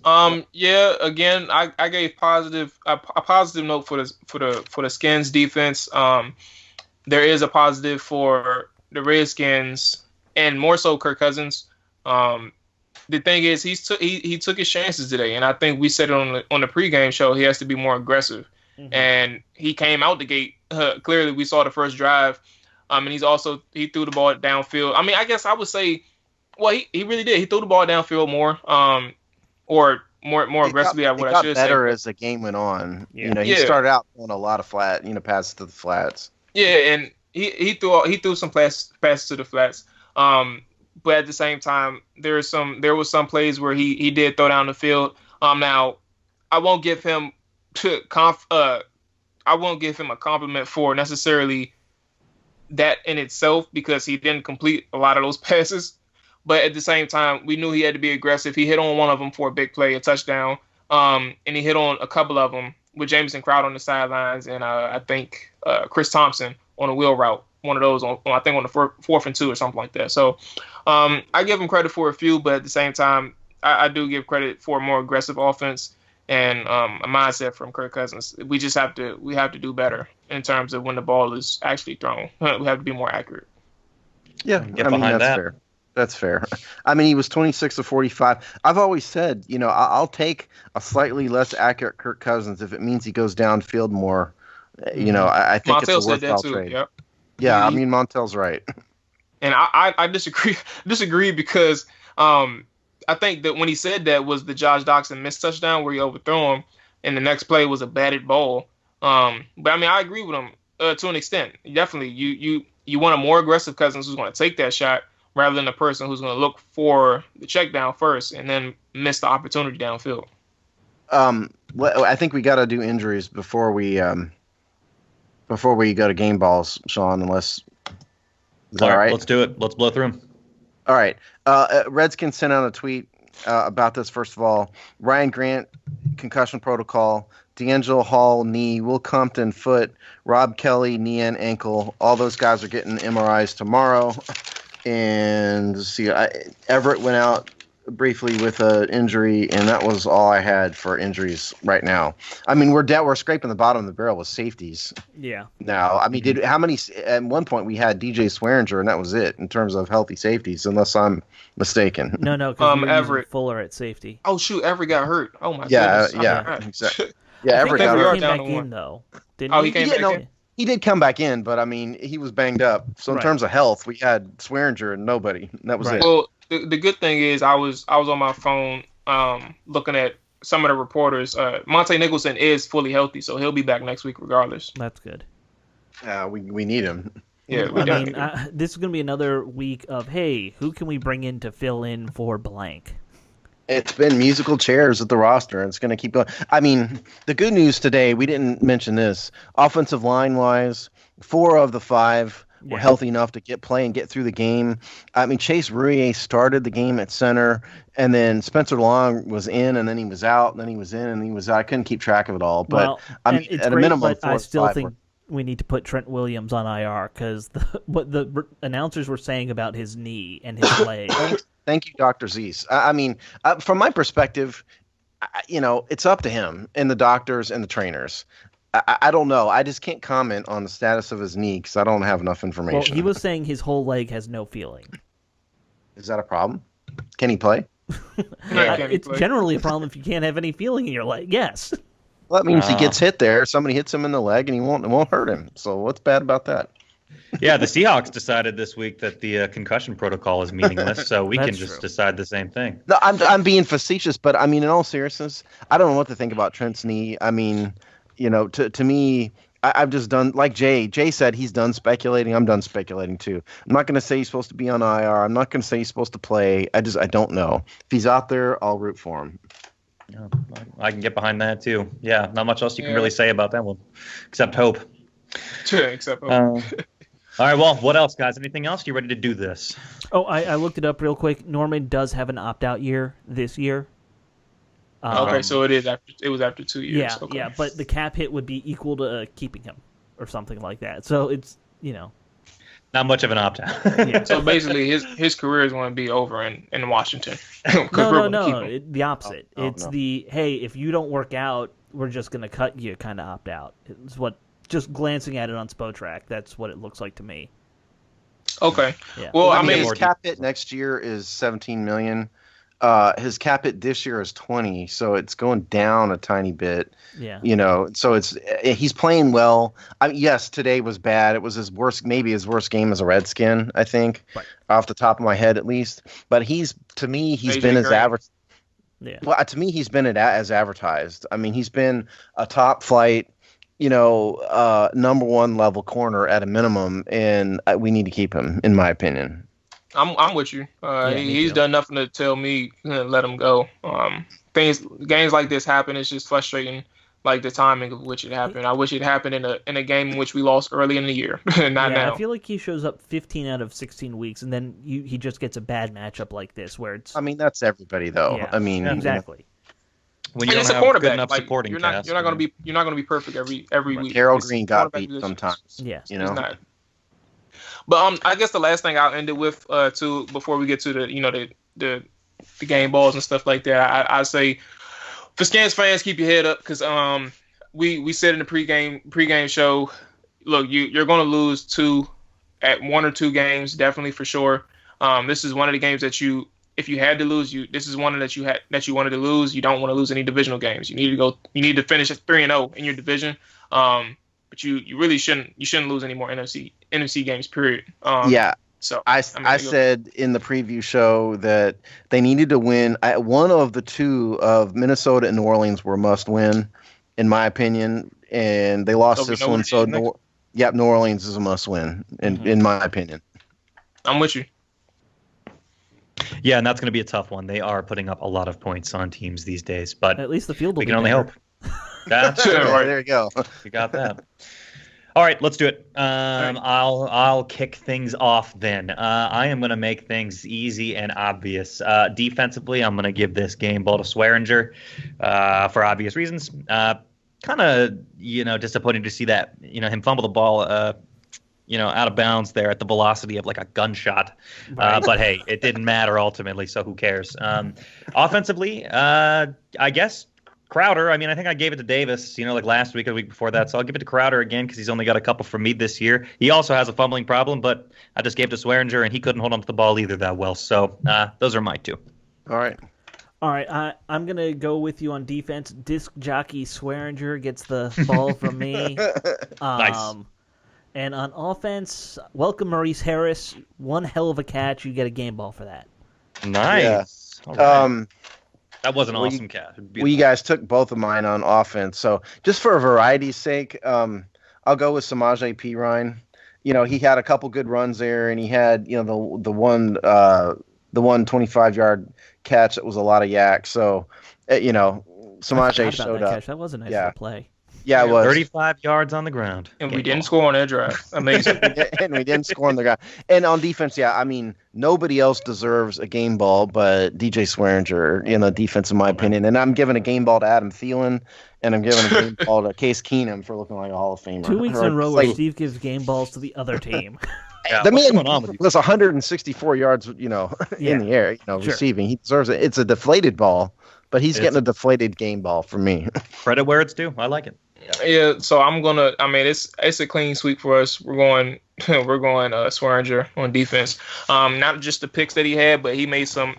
Yeah. Again, I gave a positive note for the Skins defense. There is a positive for the Redskins, and more so Kirk Cousins. The thing is, he took his chances today, and I think we said it on the pregame show. He has to be more aggressive, and he came out the gate. Clearly, we saw the first drive, and he threw the ball downfield. I mean, I guess I would say, well, he really did. He threw the ball downfield more, or more aggressively. I should say. Better as the game went on. Yeah. He started out throwing a lot of passes to the flats. Yeah, and he threw some passes to the flats. But at the same time, there was some plays where he did throw down the field. Now I won't give him a compliment for necessarily that in itself, because he didn't complete a lot of those passes. But at the same time, we knew he had to be aggressive. He hit on one of them for a big play, a touchdown, and he hit on a couple of them with Jamison Crowder on the sidelines, and I think Chris Thompson on a wheel route. One of those, I think on the 4th and 2 or something like that. So I give him credit for a few, but at the same time, I do give credit for a more aggressive offense and a mindset from Kirk Cousins. We have to do better in terms of when the ball is actually thrown. We have to be more accurate. Yeah, that's fair. That's fair. I mean, he was 26 of 45. I've always said, I'll take a slightly less accurate Kirk Cousins if it means he goes downfield more. I think Montel it's a worthwhile trade. Yep. Yeah, I mean, Montel's right. And I disagree because I think that when he said that was the Josh Doxson missed touchdown where he overthrew him, and the next play was a batted ball. But I mean, I agree with him to an extent. Definitely, you want a more aggressive Cousins who's going to take that shot rather than a person who's going to look for the check down first and then miss the opportunity downfield. I think we got to do injuries before we go to game balls, Sean. Unless is that all right? Let's do it. Let's blow through them. All right. Redskins sent out a tweet about this. First of all, Ryan Grant, concussion protocol. D'Angelo Hall, knee. Will Compton, foot. Rob Kelly, knee and ankle. All those guys are getting MRIs tomorrow. And let's see, Everett went out briefly with an injury, and that was all I had for injuries right now. I mean, we're scraping the bottom of the barrel with safeties. Yeah. Now, I mean, how many? At one point, we had DJ Swearinger, and that was it in terms of healthy safeties, unless I'm mistaken. No, because Everett Fuller at safety. Oh shoot, Everett got hurt. Oh my goodness. Exactly. Yeah, Everett got hurt. He came back in though. Didn't he? He came back in. He did come back in, but I mean, he was banged up. So in terms of health, we had Swearinger and nobody. That was it. Well, the good thing is I was on my phone looking at some of the reporters. Monte Nicholson is fully healthy, so he'll be back next week regardless. That's good. We need him. Yeah, this is going to be another week of, hey, who can we bring in to fill in for blank? It's been musical chairs at the roster, and it's going to keep going. I mean, the good news today, we didn't mention this. Offensive line-wise, 4 of the 5 were healthy enough to play and get through the game. I mean, Chase Roullier started the game at center, and then Spencer Long was in, and then he was out, and then he was in, and he was out. I couldn't keep track of it all, but I mean, it's at great, a minimum, but I still think we need to put Trent Williams on IR because what the announcers were saying about his knee and his leg. Thank you, Dr. Zeese. I mean, from my perspective, it's up to him and the doctors and the trainers. I don't know. I just can't comment on the status of his knee because I don't have enough information. Well, he was saying his whole leg has no feeling. Is that a problem? Can he play? It's generally a problem if you can't have any feeling in your leg. Yes. Well, that means he gets hit there. Somebody hits him in the leg, and it won't hurt him. So what's bad about that? Yeah, the Seahawks decided this week that the concussion protocol is meaningless, so we can just decide the same thing. No, I'm being facetious, but I mean, in all seriousness, I don't know what to think about Trent's knee. I mean, to me, I've just done, like Jay said, he's done speculating. I'm done speculating too. I'm not going to say he's supposed to be on IR. I'm not going to say he's supposed to play. I don't know. If he's out there, I'll root for him. Yeah, I can get behind that too. Yeah, not much else you can really say about that one, except hope. Except hope. All right, well, what else, guys? Anything else? You ready to do this? Oh, I looked it up real quick. Norman does have an opt-out year this year. Okay, so it was after 2 years. Yeah, okay. yeah, but the cap hit would be equal to keeping him or something like that. So it's, not much of an opt-out. Yeah. So basically, his career is going to be over in Washington. No. The opposite. It's no. hey, if you don't work out, we're just going to cut you kind of opt-out. It's what, just glancing at it on Spotrac, that's what it looks like to me. Okay. Yeah. Well, I mean, his cap hit next year is $17 million. His cap hit this year is 20, so it's going down a tiny bit. Yeah. So he's playing well. Yes, today was bad. It was maybe his worst game as a Redskin, I think, off the top of my head at least. But he's been as average. Yeah. Well, to me, he's been as advertised. I mean, he's been a top flight, number one level corner at a minimum, and we need to keep him, in my opinion. I'm with you. He's done nothing to tell me let him go. Games like this happen. It's just frustrating, like the timing of which it happened. I wish it happened in a game in which we lost early in the year, not now. I feel like he shows up 15 out of 16 weeks, and then he just gets a bad matchup like this, where it's. I mean, that's everybody though. Yeah, I mean, exactly. When you don't it's a have quarterback. good enough supporting you're not cast, going to be perfect every week. Harold Green got beat sometimes. Yeah, He's not. But I guess the last thing I'll end it with too, before we get to the game balls and stuff like that, I say for Skins fans, keep your head up because we said in the pregame show, look, you're going to lose one or two games definitely for sure. This is one of the games that if you had to lose, this is one that you wanted to lose. You don't want to lose any divisional games. You need to finish at 3-0 in your division. But you really shouldn't lose any more NFC games. Period. So I said in the preview show that they needed to win. One of the two of Minnesota and New Orleans were must win, in my opinion, and they lost this one. So New Orleans is a must win, in my opinion. I'm with you. Yeah, and that's going to be a tough one. They are putting up a lot of points on teams these days, but at least the field will we can only better. hope. That's right. There you go. You got that. All right, let's do it. I'll kick things off then. I am going to make things easy and obvious. Defensively, I'm going to give this game ball to Swearinger for obvious reasons. Kind of, disappointing to see that, him fumble the ball, out of bounds there at the velocity of like a gunshot. Right. But hey, it didn't matter ultimately, so who cares? Offensively, I guess Crowder. I mean, I think I gave it to Davis, like last week or the week before that. So I'll give it to Crowder again because he's only got a couple from me this year. He also has a fumbling problem, but I just gave it to Swearinger, and he couldn't hold on to the ball either that well. So those are my two. All right. I'm going to go with you on defense. Disc jockey Swearinger gets the ball from me. Nice. And on offense, welcome Maurice Harris. One hell of a catch. You get a game ball for that. Nice. Yeah. Right. That was an awesome catch. You guys took both of mine on offense. So just for variety's sake, I'll go with Samaje Perine. He had a couple good runs there, and he had, the one 25-yard catch that was a lot of yak. So, Samaje showed up. Catch. That was a nice little play. Yeah, it was 35 yards on the ground. And we didn't score on that drive. Amazing. And we didn't score on the ground. And on defense, yeah, I mean, nobody else deserves a game ball but DJ Swearinger in the defense, in my opinion. And I'm giving a game ball to Adam Thielen, and I'm giving a game ball to Case Keenum for looking like a Hall of Famer. 2 weeks in a row where Steve gives game balls to the other team. Yeah, the man was 164 yards, in the air, receiving. He deserves it. It's a deflated ball, but he's getting a deflated game ball from me. Credit where it's due. I like it. Yeah, so I'm gonna. I mean, it's a clean sweep for us. We're going Swearinger on defense. Not just the picks that he had, but he made some.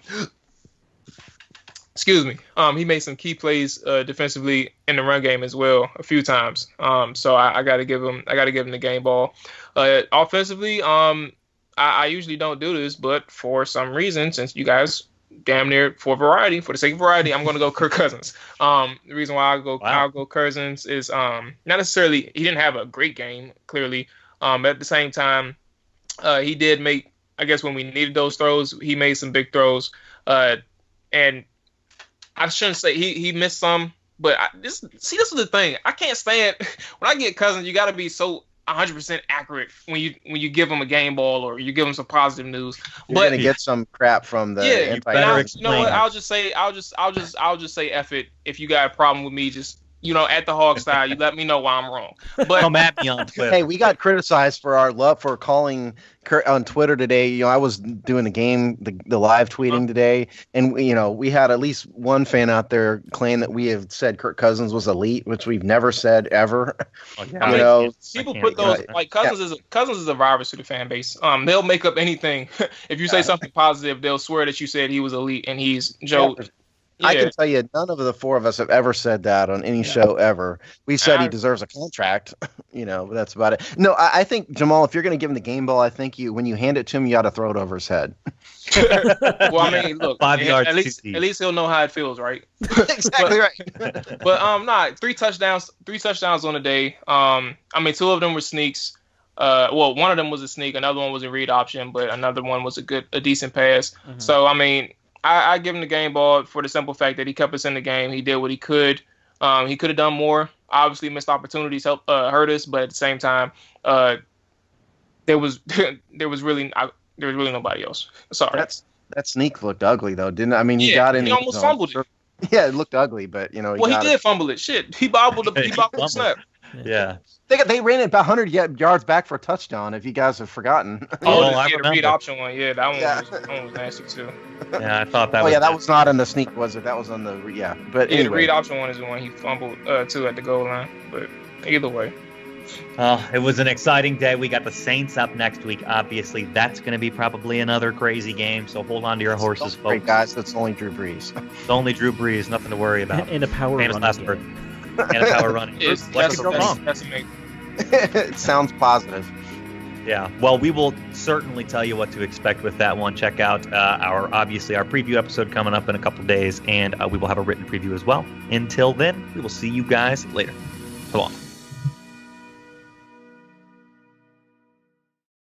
Excuse me. He made some key plays defensively in the run game as well a few times. So I got to give him the game ball. Offensively, I usually don't do this, but for some reason, since you guys damn near for the sake of variety, I'm going to go Kirk Cousins. The reason why I'll go Cousins is not necessarily he didn't have a great game, clearly. At the same time, he did make, I guess when we needed those throws, he made some big throws. And I shouldn't say he missed some, but this is the thing. I can't stand when I get Cousins. You got to be so 100% accurate when you give him a game ball or you give him some positive news. You're gonna get some crap from the. Yeah, you know what? I'll just say F it. If you got a problem with me, just at the Hog Style, you let me know why I'm wrong. But come at me on Twitter. Hey, we got criticized for our love for calling Kurt on Twitter today. I was doing the live tweeting today, and we had at least one fan out there claim that we have said Kirk Cousins was elite, which we've never said ever. Oh, yeah. People put those like Cousins is a virus to the fan base. They'll make up anything. If you say something positive, they'll swear that you said he was elite and he's Joe. Yeah. I can tell you, none of the four of us have ever said that on any show ever. We said he deserves a contract, but that's about it. No, I think, Jamal, if you're going to give him the game ball, I think when you hand it to him, you got to throw it over his head. Well, I mean, look, 5 yards at least he'll know how it feels, right? Exactly right. But three touchdowns on the day. I mean, 2 of them were sneaks. Well, one of them was a sneak, another one was a read option, but another one was a decent pass. Mm-hmm. So, I mean, I give him the game ball for the simple fact that he kept us in the game. He did what he could. He could have done more. Obviously, missed opportunities hurt us, but at the same time, there was really nobody else. Sorry. That sneak looked ugly though, didn't it? I mean, he got in. He almost fumbled it. Yeah, it looked ugly, but he did fumble it. Shit, he bobbled the snap. Yeah. They ran it about 100 yards back for a touchdown, if you guys have forgotten. I remember. The read option one. Yeah, that one was nasty too. Yeah, I thought that was... that was not on the sneak, was it? That was on the... Yeah, but anyway. The read option one is the one he fumbled too at the goal line. But either way. It was an exciting day. We got the Saints up next week. Obviously, that's going to be probably another crazy game, so hold on to your horses, folks. Great, guys. That's only Drew Brees. It's only Drew Brees. Nothing to worry about. And a power running game. And a power running. What could go wrong? That's amazing. It sounds positive. Yeah. Well, we will certainly tell you what to expect with that one. Check out our preview episode coming up in a couple days, and we will have a written preview as well. Until then, we will see you guys later. So long.